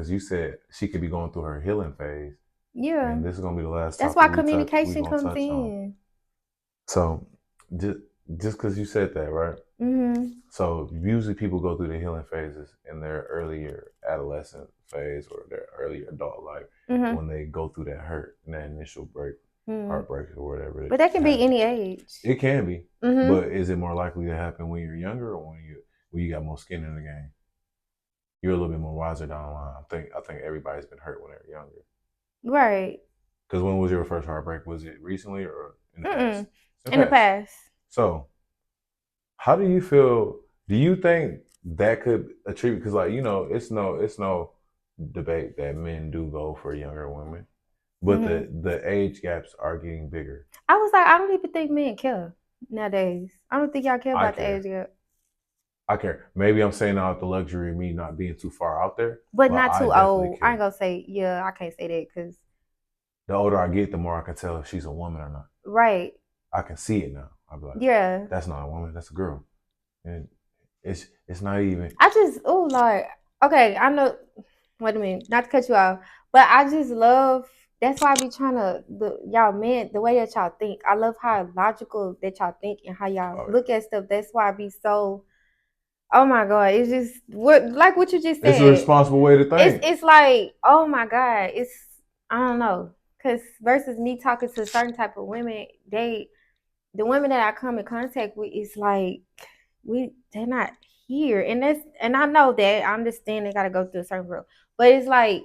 because you said she could be going through her healing phase, Yeah. and this is gonna be the last That's topic why we communication gonna comes touch on. in. So, just because you said that, right? Mm-hmm. So usually people go through the healing phases in their earlier adolescent phase or their earlier adult life Mm-hmm. when they go through that hurt and that initial Mm-hmm. heartbreak or whatever But that can be happens. any age. It can be, Mm-hmm. but is it more likely to happen when you're younger or when you got more skin in the game? You're a little bit more wiser down the line. I think everybody's been hurt when they're younger. Right. Because when was your first heartbreak? Was it recently or in the past? Mm-mm. In the In the past. past. So how do you feel? Do you think that could attribute? Because like it's no debate that men do go for younger women, but Mm-hmm. the age gaps are getting bigger. I was like, I don't even think men care nowadays. I don't think y'all care I about the age care. gap. I care. Maybe I'm saying out the luxury of me not being too far out there, But but not I too definitely old. I ain't care. gonna say, yeah, I can't say that because, The older I get, the more I can tell if she's a woman or not. right. I can see it now. I'll be like, Yeah. that's not a woman, that's a girl. And it's not even. I just, oh, Lord. Okay, I know. Wait a minute, not to cut you off, but I just love. That's why I be trying to y'all men the way that y'all think. I love how logical that y'all think and how y'all Oh look yeah. at stuff. That's why I be so. Oh my god, it's just what you just It's a said. responsible way to think. It's like oh my god, it's I don't know, cause versus me talking to certain type of women, the women that I come in contact with, it's like they're not here, and I know that I understand they gotta go through a certain growth, but it's like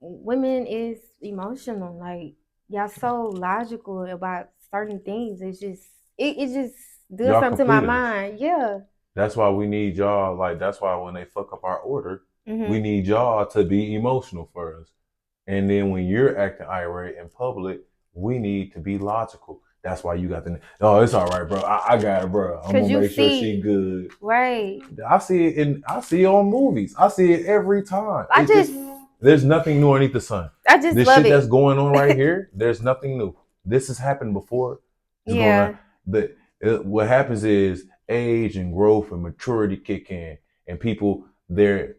women is emotional. Like y'all so logical about certain things. It just does Y'all something to my complete us. mind. Yeah. That's why we need y'all. Like that's why when they fuck up our order, we Mhm. need y'all to be emotional for us. And then when you're acting irate in public, we need to be logical. That's why you got the. Oh, it's all right, bro. I got it, bro. I'm Cause gonna you make sure she see, good. right? I see it on movies. I see it every time. I It's just, just there's nothing new underneath the sun. I just This love shit that's it. going on right here, there's nothing new. This has happened before. It's going on. Yeah. What happens is age and growth and maturity kick in, and people they're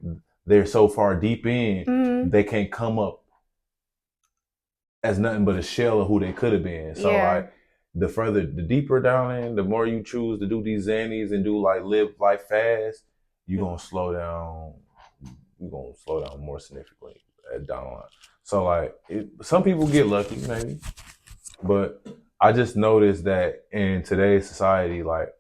so far deep in Mhm. they can't come up as nothing but a shell of who they could have been. So Yeah. like the deeper down in, the more you choose to do these zannies and do like live life fast, you're gonna slow down. You're gonna slow down more significantly down the line. So like some people get lucky maybe, but I just noticed that in today's society, like,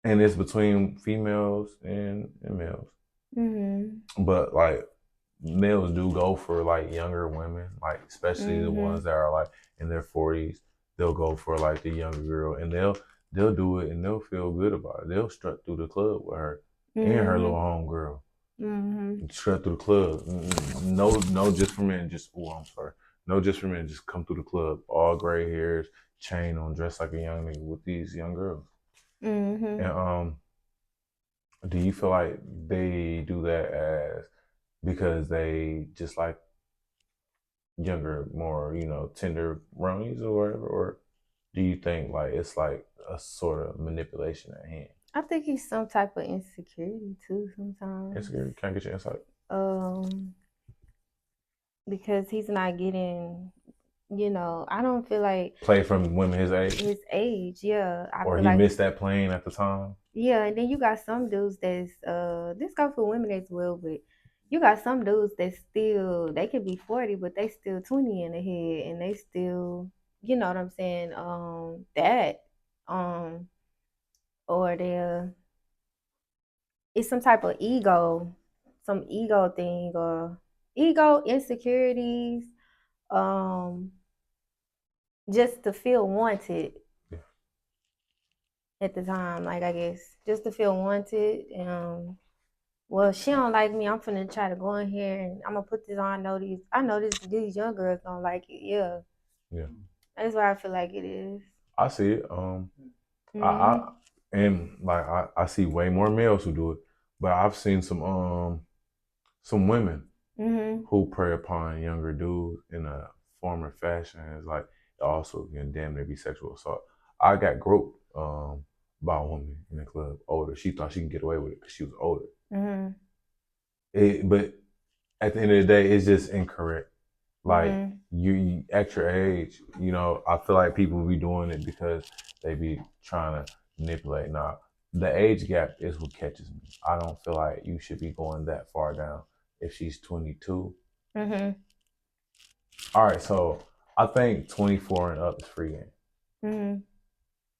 and it's between females and males, Mhm. but like males do go for like younger women, like especially the Mhm. ones that are like in their 40s. They'll go for like the younger girl, and they'll do it, and they'll feel good about it. They'll strut through the club with her and her little Mhm. homegirl, Mhm. strut through the club. No, just for men. Just I'm sorry. No, just for men. Just come through the club, all gray hairs, chain on, dressed like a young nigga with these young girls. And Mhm. do you feel like they do that as because they just like younger, more, tender runnies or whatever? Or do you think like it's like a sort of manipulation at hand? I think he's some type of insecurity too sometimes. Insecurity? Can I get your insight? Um, because he's not getting, I don't feel like Play from women his age? his age. Yeah, I Or feel he like missed that plane at the time? yeah, and then you got some dudes that's this goes for women as well, but you got some dudes that still they could be 40, but they still 20 in the head and they still, you know what I'm saying, that um or they're it's some type of ego, some ego thing or ego insecurities, um, just to feel wanted Yeah. at the time, like I guess just to feel wanted. Well, she don't like me. I'm finna try to go in here and I'm gonna put this on. I know these young girls don't like it. Yeah, Yeah. that's why I feel like it is. I see it. I Mhm. and like I see way more males who do it, but I've seen some women Mhm. who prey upon younger dudes in a form or fashion. It's like also can damn near be sexual assault. I got groped by a woman in the club, older. She thought she can get away with it because she was older. Mhm. But at the end of the day, it's just incorrect. Like Mhm. you at your age, I feel like people be doing it because they be trying to manipulate. Nah, the age gap is what catches me. I don't feel like you should be going that far down. If she's 22, Mhm. all right. So I think 24 and up is free game. Mhm.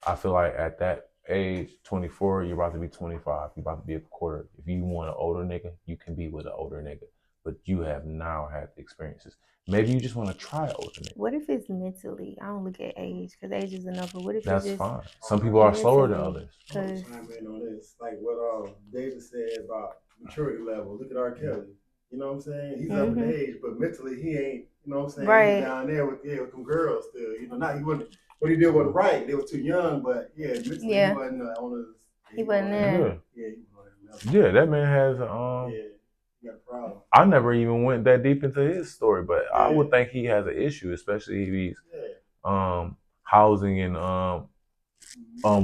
I feel like at that age, 24, you're about to be 25. You're about to be a quarter. If you want an older nigga, you can be with an older nigga. But you have now had the experiences. Maybe you just want to try an older nigga. What if it's mentally? I don't look at age because age is a number. What if it's That's just fine. Some people are slower than mentally? others. I want Because to chime in on this, like what David said about maturity level. Look at R. Kelly. You know what I'm saying? He's up in age, but mentally he ain't. You know what I'm saying? Right. He's down there with them girls still. Not he wasn't. What he did wasn't right. They were too young, but mentally Yeah. he wasn't on his. He wasn't there. Yeah, he was on that level. Yeah, that man has He got a problem. I never even went that deep into his story, but I would Yeah. think he has an issue, especially if he's housing and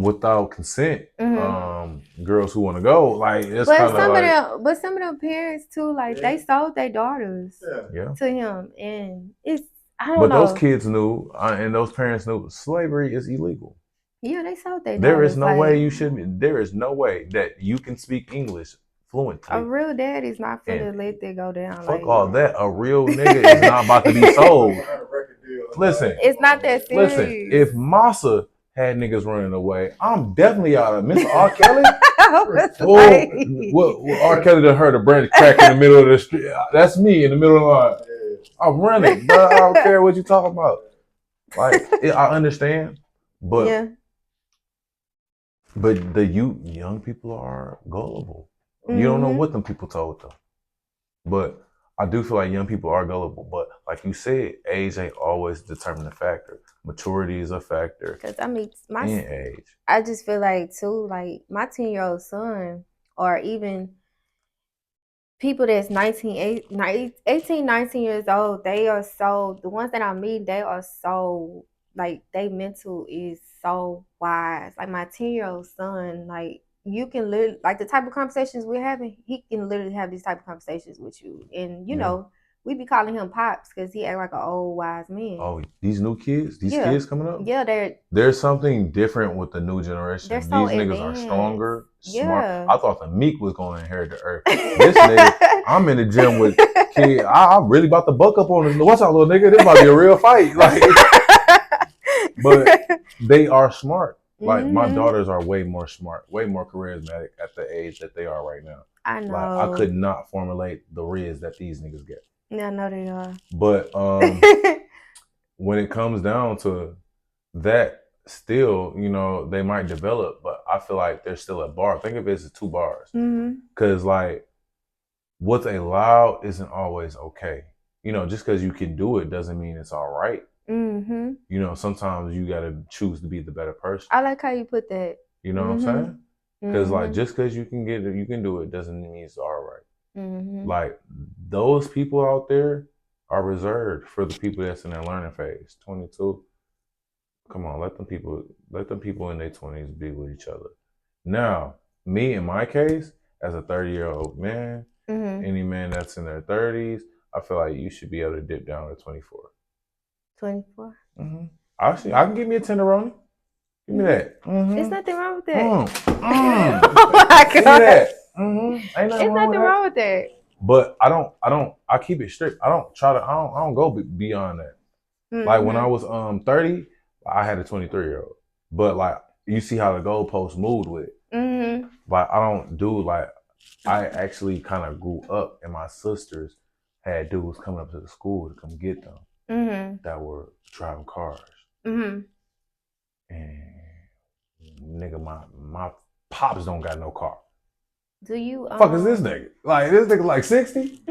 without consent. Girls who want to go, like it's But kind of some like of them, but some of them parents too, like they sold their daughters yeah. to him, and it's I don't But know. those kids knew, and those parents knew slavery is illegal. Yeah, they sold their daughters. There is no like, way you should be. There is no way that you can speak English fluently. A real dad is not finna let that go down. Fuck all that. A real nigga is not about to be sold. Listen, it's not that serious. Listen, if Massa had niggas running away, I'm definitely out of Mr. R. Kelly. What R. Kelly done heard a branch crack in the middle of the street. That's me in the middle of the line. I'm running, bro. I don't care what you talking about. Like, I understand, but yeah. But the young people are gullible. You don't know what them people told them. But I do feel like young people are gullible. But like you said, age ain't always the determining factor. Maturity is a factor. Because I mean, in age. I just feel like too, like my 10-year-old son, or even people that's 18, 19 years old, they are so, the ones that I meet, they are so, like, they mental is so wise. Like my 10-year-old son, like, you can literally, like the type of conversations we're having, he can literally have these type of conversations with you. And, you know, we be calling him Pops because he act like an old wise man. Oh, these new kids? These kids coming up? Yeah, there's something different with the new generation. They're so These niggas advanced. are stronger, smart. Yeah. I thought the Meek was going to inherit the earth. This nigga, I'm in the gym with kids. I'm really about to buck up on this. Watch out, little nigga. This might be a real fight. Like, but they are smart. Like my daughters are way more smart, way more charismatic at the age that they are right now. I know. Like I could not formulate the riz that these niggas get. Yeah, I know they are. But when it comes down to that, still, they might develop, but I feel like they're still at bar. Think of it as 2 bars. Because like what's allowed isn't always okay. Just because you can do it doesn't mean it's all right. Sometimes you got to choose to be the better person. I like how you put that. You know what I'm saying? Because like just because you can get it, you can do it doesn't mean it's all right. Like those people out there are reserved for the people that's in their learning phase. 22. Come on, let them people in their 20s be with each other. Now, me in my case, as a 30-year-old man, any man that's in their 30s, I feel like you should be able to dip down to 24. 24? Actually, I can give me a tenderoni. Give me that. There's nothing wrong with that. Oh my God. Give me that. Ain't nothing wrong with that. But I keep it strict. I don't go beyond that. Like when I was 30, I had a 23-year-old. But like you see how the goalposts moved with it. Like I don't do like I actually kind of grew up and my sisters had dudes coming up to the school to come get them that were driving cars. And nigga, my pops don't got no car. Do you Fuck is this nigga? Like this nigga like 60?